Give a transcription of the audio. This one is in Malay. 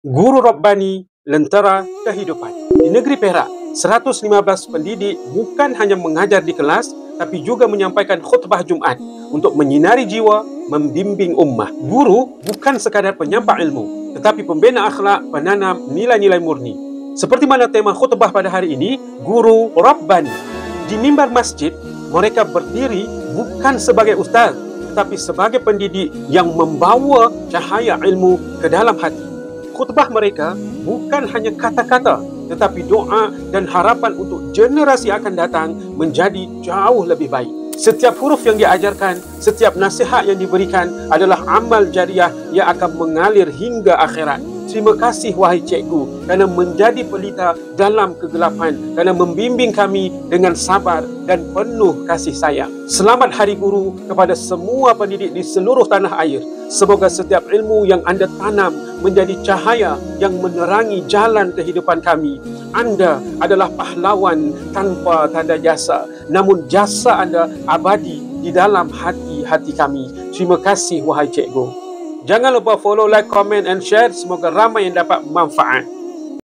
Guru Rabbani, lentera kehidupan. Di negeri Perak, 115 pendidik bukan hanya mengajar di kelas, tapi juga menyampaikan khutbah Jumaat untuk menyinari jiwa, membimbing ummah. Guru bukan sekadar penyampai ilmu, tetapi pembina akhlak, penanam nilai-nilai murni. Seperti mana tema khutbah pada hari ini, Guru Rabbani. Di mimbar masjid, mereka berdiri bukan sebagai ustaz, tetapi sebagai pendidik yang membawa cahaya ilmu ke dalam hati. Khutbah mereka bukan hanya kata-kata, tetapi doa dan harapan untuk generasi akan datang menjadi jauh lebih baik. Setiap huruf yang diajarkan, setiap nasihat yang diberikan adalah amal jariah yang akan mengalir hingga akhirat. Terima kasih wahai cikgu kerana menjadi pelita dalam kegelapan, kerana membimbing kami dengan sabar dan penuh kasih sayang. Selamat Hari Guru kepada semua pendidik di seluruh tanah air. Semoga setiap ilmu yang anda tanam menjadi cahaya yang menerangi jalan kehidupan kami. Anda adalah pahlawan tanpa tanda jasa, namun jasa anda abadi di dalam hati-hati kami. Terima kasih wahai cikgu. Jangan lupa follow, like, comment and share. Semoga ramai yang dapat manfaat.